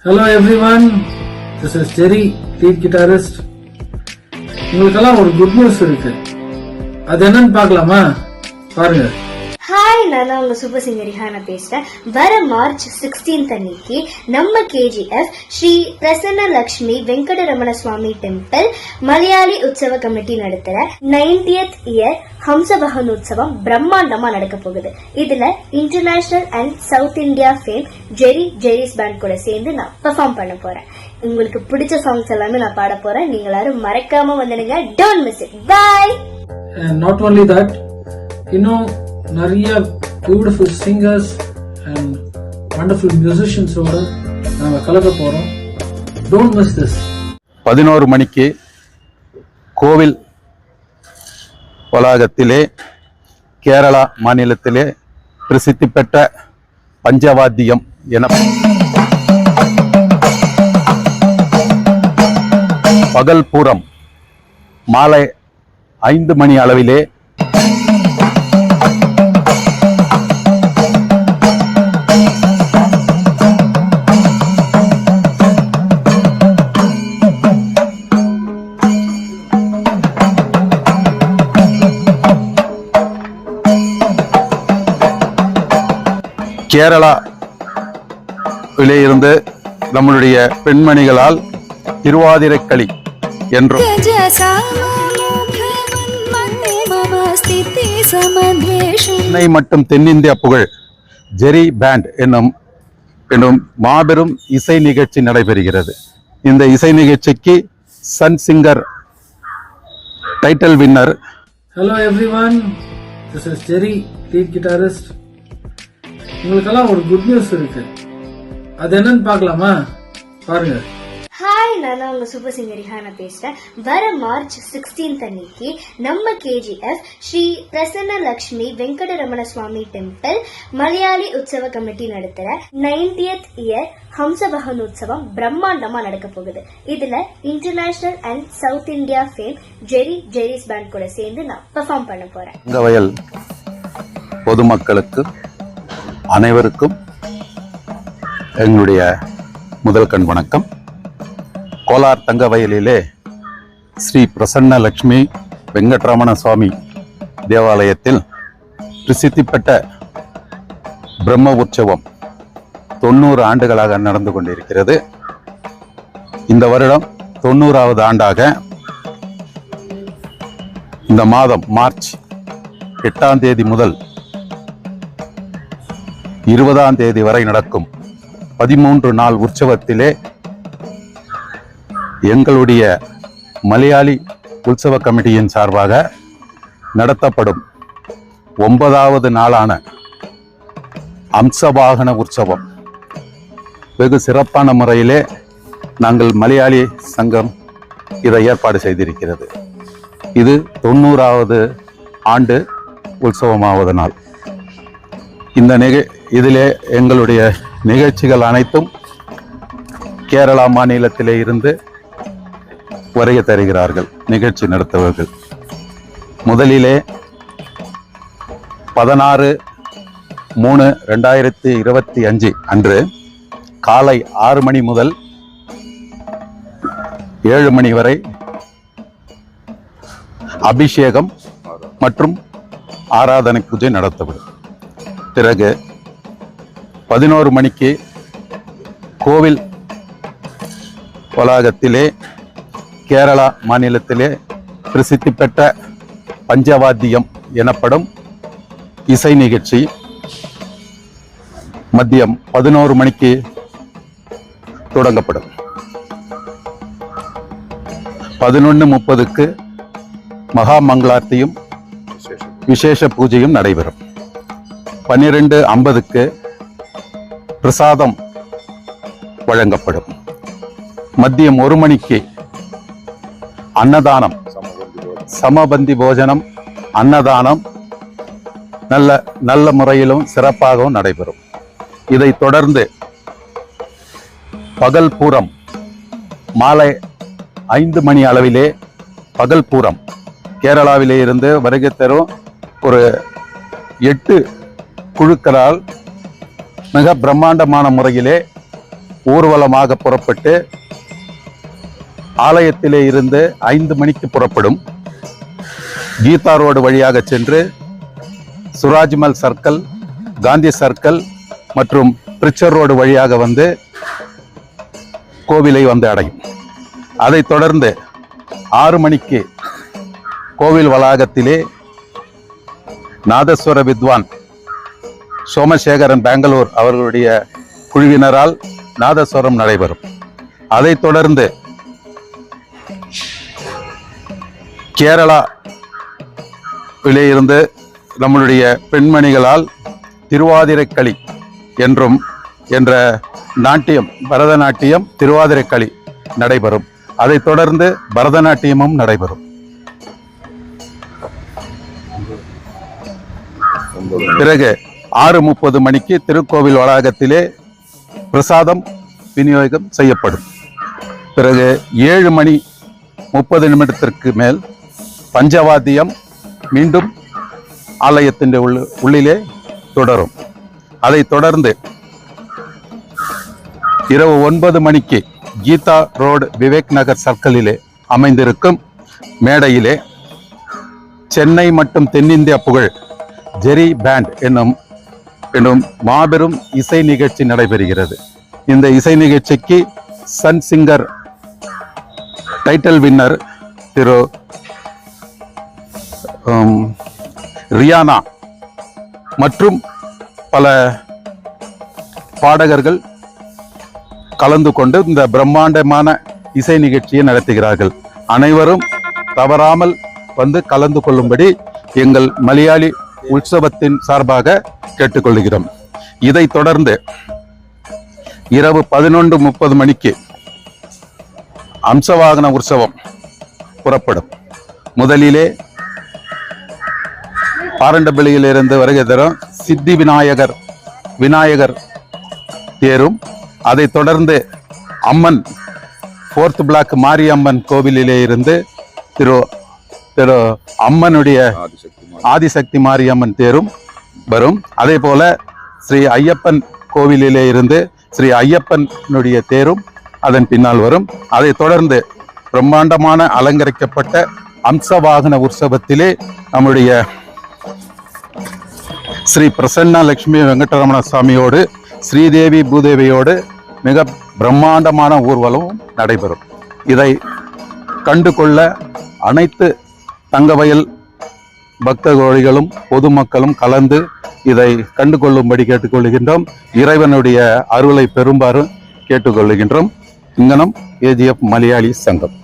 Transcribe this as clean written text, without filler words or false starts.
Hello everyone, this is Jerry, lead guitarist. உங்களுக்கெல்லாம் ஒரு good news இருக்கு. அது என்னன்னு பார்க்கலாமா? பாருங்க. ஹாய், நான் தான் உங்க சூப்பர் சிங்கர் ரிஹானா பேசுறேன். வர மார்ச் 16 அன்னைக்கு நம்ம KGF ஸ்ரீ பிரசன்ன லட்சுமி வெங்கடரமண சுவாமி டெம்பிள் மலையாளி உற்சவ கமிட்டி நடத்துற 90th இயர் ஹம்சபகன் உற்சவம் பிரம்மாண்டமா நடக்க போகுது. இதுல international and south India fame Jerry's band கூட சேர்ந்து நான் பெர்ஃபார்ம் பண்ண போறேன். உங்களுக்கு பிடிச்ச சாங்ஸ் எல்லாமே நான் பாட போறேன். நீங்க எல்லாரும் மறக்காம வந்துடுங்க. Don't miss it. Bye. And not only that, நிறைய பியூட்டிஃபுல் சிங்கர்ஸ் அண்ட் வண்டர்ஃபுல் மியூசிஷியன்ஸோட நாங்கள் கலக்க போகிறோம். Don't miss this. 11 மணிக்கு கோவில் வளாகத்திலே கேரளா மாநிலத்திலே பிரசித்தி பெற்ற பஞ்சவாத்தியம் என பகல் பூரம் மாலை 5 மணி அளவிலே கேரளாவிலே இருந்து நம்மளுடைய பெண்மணிகளால் திருவாதிரைக்களி என்றும் சென்னை மற்றும் தென்னிந்திய புகழ் ஜெரி பேண்ட் என்னும் மாபெரும் இசை நிகழ்ச்சி நடைபெறுகிறது. இந்த இசை நிகழ்ச்சிக்கு Sun singer title winner. Hello everyone, this is Jerry, lead guitarist. உங்களுக்கெல்லாம் ஒரு குட் நியூஸ் இருக்கு. அது என்னன்னு பார்க்கலாமா? பாருங்க. ஹாய், நான் தான் உங்க சூப்பர் சிங்கர் ரிஹானா பேசுறேன். வர மார்ச் 16 அன்னைக்கு நம்ம KGF ஸ்ரீ பிரசன்ன லட்சுமி வெங்கடரமண சுவாமி டெம்பிள் மலையாளி உற்சவ கமிட்டி நடத்துற 90th இயர் ஹம்சபகன் உற்சவம் பிரம்மாண்டமா நடக்க போகுது. இதுல international and south India fame Jerry's band கூட சேர்ந்து நான் பெர்ஃபார்ம் பண்ண போறேன். தங்கவயல் பொதுமக்களுக்கு அனைவருக்கும் எங்களுடைய முதல் கண் வணக்கம். கோலார் தங்கவயலிலே ஸ்ரீ பிரசன்ன லட்சுமி வெங்கடரமண சுவாமி தேவாலயத்தில் பிரசித்தி பெற்ற பிரம்ம உற்சவம் 90 ஆண்டுகளாக நடந்து கொண்டிருக்கிறது. இந்த வருடம் 90வது ஆண்டாக இந்த மாதம் மார்ச் 8ஆம் தேதி முதல் 20ஆம் தேதி வரை நடக்கும் 13 நாள் உற்சவத்திலே எங்களுடைய மலையாளி உற்சவ கமிட்டியின் சார்பாக நடத்தப்படும் 9வது நாளான அம்சவாகன உற்சவம் வெகு சிறப்பான முறையிலே நாங்கள் மலையாளி சங்கம் இதை ஏற்பாடு செய்திருக்கிறது. இது 90வது ஆண்டு உற்சவமாவது நாள். இதிலே எங்களுடைய நிகழ்ச்சிகள் அனைத்தும் கேரளா மாநிலத்திலே இருந்து வருகை தருகிறார்கள் நிகழ்ச்சி நடத்துவர்கள். முதலிலே 16/3/2025 அன்று காலை 6 மணி முதல் 7 மணி வரை அபிஷேகம் மற்றும் ஆராதனை பூஜை நடத்தப்படும். பிறகு 11 மணிக்கு கோவில் வளாகத்திலே கேரளா மாநிலத்திலே பிரசித்தி பெற்ற பஞ்சவாத்தியம் எனப்படும் இசை நிகழ்ச்சி மதியம் 11 மணிக்கு தொடங்கப்படும். 11:30க்கு மகா மங்களார்த்தியும் விசேஷ பூஜையும் நடைபெறும். 12:50க்கு பிரசாதம் வழங்கப்படும். மதியம் 1 மணிக்கு அன்னதானம், சமபந்தி போஜனம், அன்னதானம் நல்ல முறையிலும் சிறப்பாகவும் நடைபெறும். இதை தொடர்ந்து பகல் பூரம் மாலை 5 மணி அளவிலே பகல் பூரம் கேரளாவிலே இருந்து வருகை தரும் ஒரு 8 குழுக்களால் மிக பிரம்மாண்டமான முறையிலே ஊர்வலமாக புறப்பட்டு ஆலயத்திலே இருந்து 5 மணிக்கு புறப்படும். கீதா ரோடு வழியாக சென்று சுராஜ்மல் சர்க்கிள், காந்தி சர்க்கிள் மற்றும் பிரிச்சர் ரோடு வழியாக வந்து கோவிலை வந்து அடையும். அதைத் தொடர்ந்து 6 மணிக்கு கோவில் வளாகத்திலே நாதஸ்வர வித்வான் சோமசேகரன் பெங்களூர் அவர்களுடைய குழுவினரால் நாதஸ்வரம் நடைபெறும். அதைத் தொடர்ந்து கேரளாவிலே இருந்து நம்மளுடைய பெண்மணிகளால் திருவாதிரைக்களி என்ற நாட்டியம், பரதநாட்டியம், திருவாதிரைக்களி நடைபெறும். அதைத் தொடர்ந்து பரதநாட்டியமும் நடைபெறும். பிறகு 6:30 மணிக்கு திருக்கோவில் வளாகத்திலே பிரசாதம் விநியோகம் செய்யப்படும். பிறகு 7:30 மேல் பஞ்சவாத்தியம் மீண்டும் ஆலயத்தின் உள்ளிலே தொடரும். அதைத் தொடர்ந்து இரவு 9 மணிக்கு கீதா ரோடு விவேக் நகர் சர்க்கிளிலே அமைந்திருக்கும் மேடையிலே சென்னை மற்றும் தென்னிந்தியா புகழ் ஜெரி பேண்ட் என்னும் மாபெரும் இசை நிகழ்ச்சி நடைபெறுகிறது. இந்த இசை நிகழ்ச்சிக்கு சன் சிங்கர் டைட்டில் வின்னர் திரு ரியானா மற்றும் பல பாடகர்கள் கலந்து கொண்டு இந்த பிரம்மாண்டமான இசை நிகழ்ச்சியை நடத்துகிறார்கள். அனைவரும் தவறாமல் வந்து கலந்து கொள்ளும்படி எங்கள் மலையாளி உற்சவத்தின் சார்பாக கேட்டுக்கொள்கிறோம். இதைத் தொடர்ந்து இரவு 11:30 மணிக்கு அம்சவாகன உற்சவம் புறப்படும். முதலிலே பாரண்டபள்ளியிலிருந்து வருகை தரும் சித்தி விநாயகர் தேரும், அதைத் தொடர்ந்து அம்மன் 4th பிளாக் மாரியம்மன் கோவிலிலே இருந்து திரு அம்மனுடைய ஆதிசக்தி மாரியம்மன் தேரும் வரும். அதே போல ஸ்ரீ ஐயப்பன் கோவிலிலே இருந்து ஸ்ரீ ஐயப்பனுடைய தேரும் அதன் பின்னால் வரும். அதைத் தொடர்ந்து பிரம்மாண்டமான அலங்கரிக்கப்பட்ட அம்சவாகன உற்சவத்திலே நம்முடைய ஸ்ரீ பிரசன்னா லட்சுமி வெங்கடரமண சுவாமியோடு ஸ்ரீதேவி பூதேவியோடு மிக பிரம்மாண்டமான ஊர்வலமும் நடைபெறும். இதை கண்டு கொள்ள அனைத்து தங்கவயல் பக்த கோடிகளும் பொதுமக்களும் கலந்து இதை கண்டு கொள்ளும்படி கேட்டுக்கொள்கின்றோம். இறைவனுடைய அருளை பெறுமாறு கேட்டுக்கொள்கின்றோம். இங்கனம் AGF மலையாளி சங்கம்.